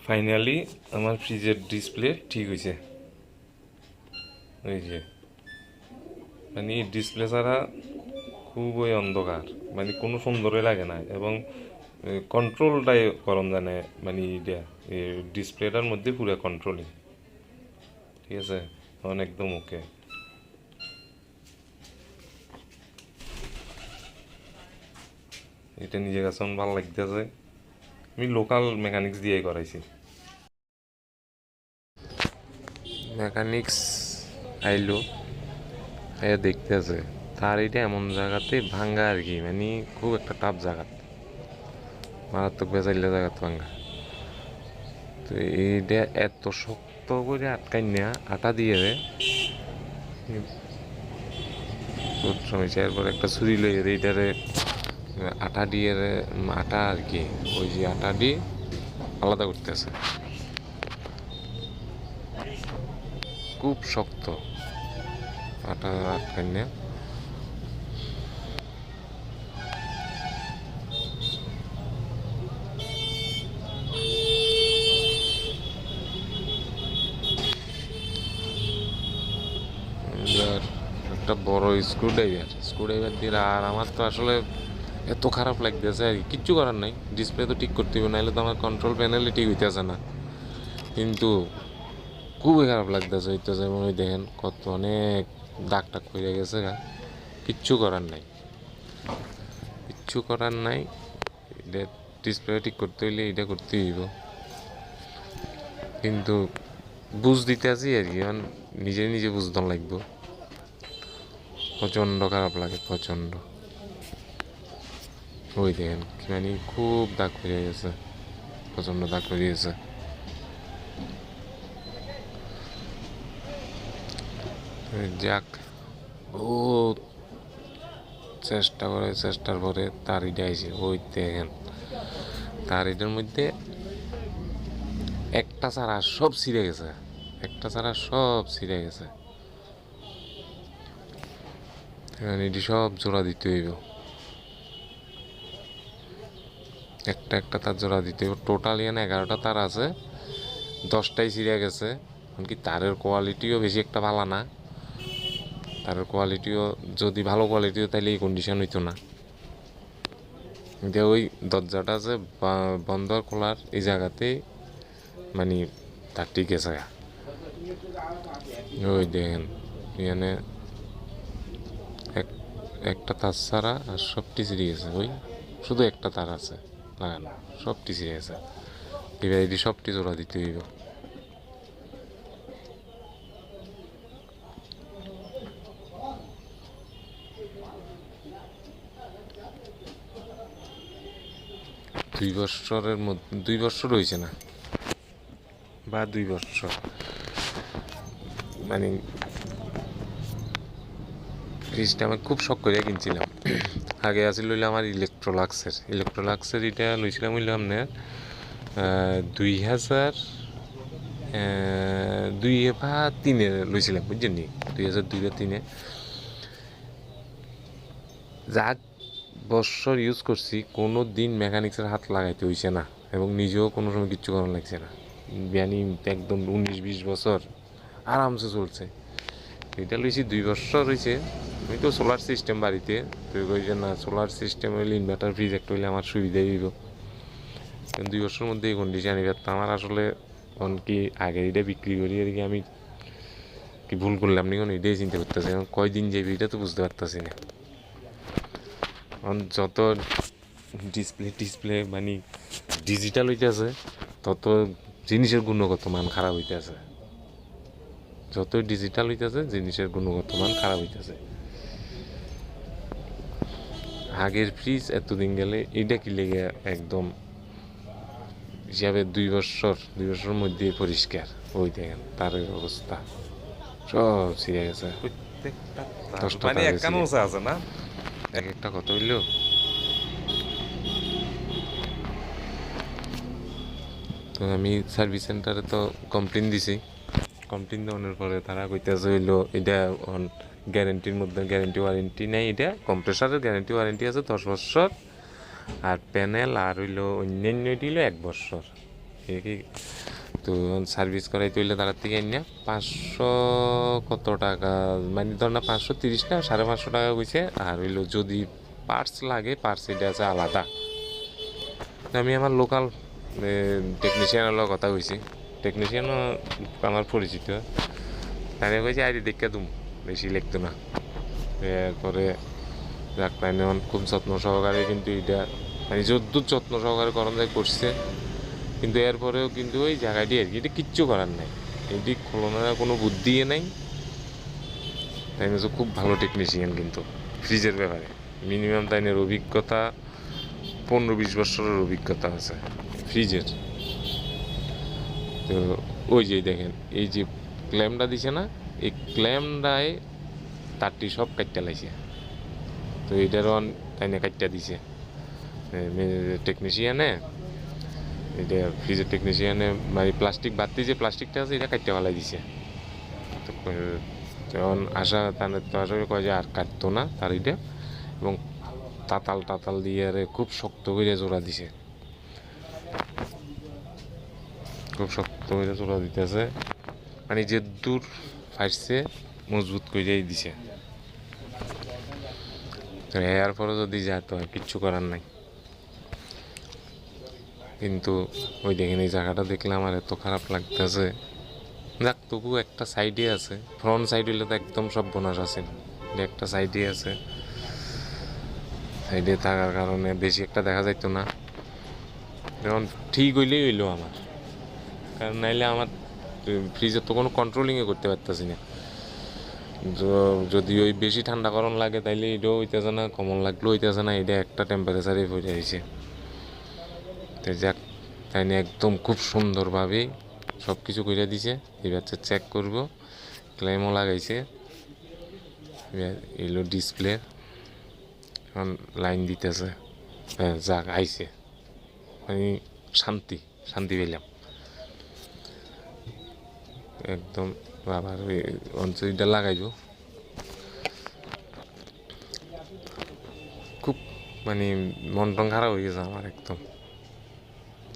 Finally আমার ফ্রিজের display ঠিক হয়েছে। ওই যে মানে ডিসপ্লে ছাড়া খুবই অন্ধকার, মানে কোনো সুন্দরই লাগে না, এবং কন্ট্রোলটাই গরম জানে, মানে এটা ডিসপ্লেটার মধ্যে পুরো কন্ট্রোলই ঠিক আছে, এখন একদম ওকে। এটা নিজের কাছে ভালো লাগতেছে। আমি লোকাল মেকানিক্স দিয়ে করাইছি। মেকানিক্স আইলো, দেখতে আছে তার এটা এমন জায়গাতে ভাঙ্গা আর কি, মানে খুব একটা টাফ জায়গা, মারাত্মক বেজাইলে জায়গা ভাঙ্গা। তো এইটা এত শক্ত করে আটকাই না আটা দিয়ে রে সমস্যা। এরপর একটা ছুরি লইয়ে এইটারে আটা দিয়ে আটা আর কি, ওই যে আটা দিয়ে আলাদা করতেছে, খুব শক্ত আটা আটকাই না। একটা বড় স্ক্রুড্রাইভার দিয়ে। আর আমার তো আসলে এত খারাপ লাগতেছে আর কি, কিচ্ছু করার নাই, ডিসপ্লে তো ঠিক করতে হবে, নাহলে তো আমার কন্ট্রোল প্যানেলে ঠিক হইতেছে না। কিন্তু খুবই খারাপ লাগতেছে, হইতেছে মনে হয় দেখেন কত অনেক দাগ টাগ হয়ে গেছে গা। কিচ্ছু করার নাই, কিচ্ছু করার নাই। এটা ডিসপ্লে ঠিক করতে হইলে এটা করতে হইব, কিন্তু বুঝ দিতে আছি আর কি, নিজে নিজে বুঝতে লাগবো। প্রচণ্ড খারাপ লাগে, প্রচণ্ড। ওই দেখেন মানে খুব দাগ হয়ে গেছে, প্রচণ্ড দাগ হয়ে গেছে। যাক, ও চেষ্টা করে, চেষ্টার পরে তার ইটা আইছে। ওই দেখেন তার ইটার মধ্যে একটা ছাড়া সব ছিঁড়ে গেছে, একটা ছাড়া সব ছিঁড়ে গেছে। এটি সব জোড়া দিতে হইব, একটা একটা তার জোড়া দিতে হইব। টোটাল এখানে 11টা তার আছে, 10টাই ছিঁড়ে গেছে। এমনকি তারের কোয়ালিটিও বেশি একটা ভালো না, তারের কোয়ালিটিও যদি ভালো কোয়ালিটিও তাইলে এই কন্ডিশন হইতো না। যে ওই দরজাটা আছে বন্ধ খোলার এই জায়গাতেই মানে তার ঠিক আছে। ওই দেখেন এখানে একটা তার ছাড়া আর সবটি ছিঁড়ে গেছে, ওই শুধু একটা তার আছে লাগানো, সবটি ছিঁড়ে গেছে। এবার এটি সবটি জোড়া দিতে হইব। দুই বছরের মধ্যে, 2 বছর হয়েছে না বা 2 বছর, মানে ফ্রিজটা আমি খুব শখ করে কিনছিলাম। আগে আসলে হইলে আমার ইলেকট্রোলাক্সের এটা লইছিলাম হইলে আপনার 2002 বা 3 লইছিলাম, বুঝছেন নি, 2002 বা 3। যা বছর ইউজ করছি কোনো দিন মেকানিক্সের হাত লাগাইতে হইছে না, এবং নিজেও কোনো সময় কিচ্ছু করানো লাগছে না। বিয়ানি একদম 19-20 বছর আরামসে চলছে। এটা লইছি 2 বছর হয়েছে। আমি তো সোলার সিস্টেম বাড়িতে, তো কইছে না সোলার সিস্টেম হইলে ইনভার্টার ফ্রিজ একটা হইলে আমার সুবিধাই হইব। 2 বছরের মধ্যে এই কন্ডিশন। এবার তো আমার আসলে কি আগে এটা বিক্রি করি আর কি, আমি কি ভুল করলাম নি কোনো, এটাই চিন্তা করতেছি। এখন কয়দিন যাবে এটা তো বুঝতে পারতেছি না। যত ডিসপ্লে মানে ডিজিটাল হইতেছে, তত জিনিসের গুণগত মান খারাপ হইতেছে। যতই ডিজিটাল হইতেছে জিনিসের গুণগত মান খারাপ হইতেছে। আগের ফ্রিজ এতদিন গেলে এইটা কি লেগে একদম হিসাবে 2 বছর মধ্যে পরিষ্কার। ওই দেখেন তারের অবস্থা সব ছিঁড়ে গেছে, 10টা তার আছে না, এক একটা কত হইলো। তো আমি সার্ভিস সেন্টারে তো কমপ্লেন দিছি, কমপ্লেন দেওয়ানোর পরে তারা কইতেছে হইলো এটা গ্যারেন্টির মধ্যে, গ্যারেন্টি ওয়ারেন্টি নেই, এটা কম্প্রেসারের গ্যারেন্টি ওয়ারেন্টি আছে 10 বছর, আর প্যানেল আর হইলো অন্যান্য হইলো 1 বছর। তো সার্ভিস করাইতে হইলে তার থেকে না 500 কত টাকা, মানে ধর না 530 না 550 টাকা কইছে। আর হইলো যদি পার্টস লাগে, পার্টস এটা আছে আলাদা। আমি আমার লোকাল টেকনিশিয়ানের কথা কইছি, টেকনিশিয়ানও আমার পরিচিত। তাই কইছে আইডি দেখে তুম, বেশি লিখতো না। এরপরে যাক তাইনে খুব যত্ন সহকারে কিন্তু এটা মানে যদ্দূর যত্ন সহকারে করণ যায় করছে। কিন্তু এরপরেও কিন্তু ওই জায়গাটি আর কি এটা কিচ্ছু করার নাই, এটি খোলনার কোনো বুদ্ধিই নাই। তাই না, খুব ভালো টেকনিশিয়ান কিন্তু ফ্রিজের ব্যাপারে মিনিমাম তাইনের অভিজ্ঞতা 15-20 বছরের অভিজ্ঞতা আছে ফ্রিজের। তো ওই যে দেখেন এই যে ক্ল্যামটা দিছে না, এই ক্ল্যামটায় তারটি সব কাটতে লাইছে। তো এইটারও তাই না কাটতে দিছে টেকনিশিয়ানে, এটা ফ্রিজের টেকনিশিয়ানে মানে প্লাস্টিক বাতি যে প্লাস্টিকটা আছে এটা কাটতে ফেলাই দিছে। তো তখন আশা তাদের তো আসলে কয় যে আর কাটতো না তার এটা, এবং তাতাল টাতাল দিয়ে আরে খুব শক্ত করে জোড়া দিছে, খুব শক্ত করে জোড়া দিতেছে, মানে যে দূর ফাইসছে মজবুত করেই দিছে। তো এর পরে যদি যায় তো কিচ্ছু করার নাই। কিন্তু ওই দেখেন এই জায়গাটা দেখলে আমার এত খারাপ লাগতেছে। যাক তবু একটা সাইডে আছে, ফ্রন্ট সাইড হইলে তো একদম সব বোনাস আছে, একটা সাইডে আছে। সাইডে থাকার কারণে বেশি একটা দেখা যাইতো না। যেমন ঠিক হইলেই হইলো আমার, কারণ নাইলে আমার ফ্রিজের তো কোনো কন্ট্রোলিংয়ে করতে পারতেছি না। যদি ওই বেশি ঠান্ডা গরম লাগে তাইলে এটাও হইতেছে না, কমন লাগলেও হইতেছে না, এটা একটা টেম্পারেচারে পড়ে হয়েছে। তো যাক তাই নিয়ে একদম খুব সুন্দরভাবে সব কিছু করে দিছে। এবার চেক করব, ক্লেমও লাগাইছে, এলো ডিসপ্লে, এখন লাইন দিতেছে। হ্যাঁ যাক আইছে, আমি শান্তি শান্তি পেলাম একদম। আবার ওই অঞ্চলটা লাগাইব, খুব মানে মন টন খারাপ হয়ে গেছে আমার একদম,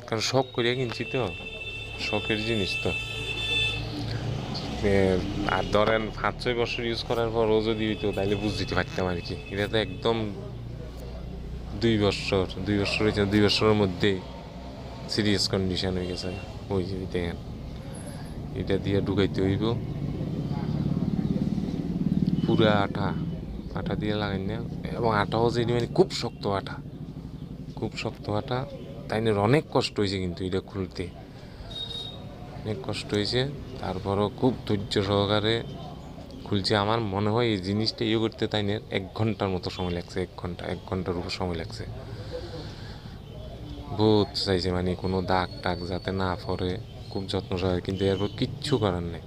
কারণ শখ করিয়া কিনছি তো, শখের জিনিস তো। আর ধরেন 5-6 বছর ইউজ করার পরও যদি হইতো তাইলে বুঝ দিতে পারতাম আর কি। এটা তো একদম 2 বছর হয়েছে, 2 বছরের মধ্যে সিরিয়াস কন্ডিশন হয়ে গেছে। ওই যে দেখেন এটা দিয়ে ঢুকাইতে হইব পুরা আঠা, আঠা দিয়ে লাগাই না, এবং আঠাও যে মানে খুব শক্ত আঠা, খুব শক্ত আঠা। তাই অনেক কষ্ট হয়েছে কিন্তু এটা খুলতে, অনেক কষ্ট হয়েছে। তারপরও খুব ধৈর্য সহকারে খুলছে। আমার মনে হয় এই জিনিসটা ইয়ে করতে তাই 1 ঘন্টার মতো সময় লাগছে, 1 ঘন্টার উপর সময় লাগছে। বহুত চাইছে মানে কোনো দাগ টাগ যাতে না পড়ে, খুব যত্ন সহকারে, কিন্তু এরপর কিচ্ছু করার নেই।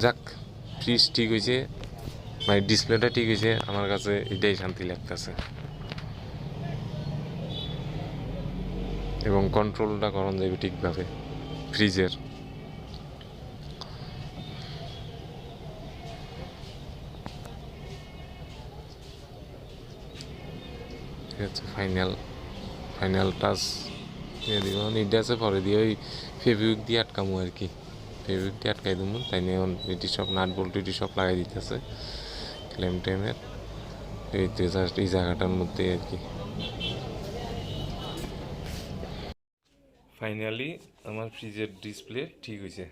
যাক ফ্রিজ ঠিক হয়েছে, মানে ডিসপ্লেটা ঠিক হয়েছে, আমার কাছে এটাই শান্তি লাগতেছে। এবং কন্ট্রোলটা করানো যাবে ঠিকভাবে ফ্রিজের। ঠিক আছে, ফাইনাল ফাইনাল টাচ দিয়ে দিব। এটা আছে পরে দিয়ে ওই ফেব্রিক দিয়ে আটকামো আর কি, ফেব্রিক দিয়ে আটকাই দেবো। তাই নিয়ে এটি সব নাট বল্টু এটি সব লাগাই দিতেছে ক্লেম টেমের এই জাস্ট এই জায়গাটার মধ্যে আর কি। ফাইনালি আমার ফ্রিজের ডিসপ্লে ঠিক হয়েছে।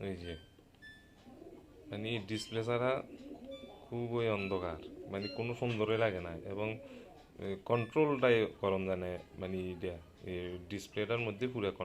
এই যে মানে ডিসপ্লে ছাড়া খুবই অন্ধকার, মানে কোনো সুন্দরই লাগে না, এবং কন্ট্রোলটাই করম জানে মানে ডিসপ্লেটার মধ্যে পুরো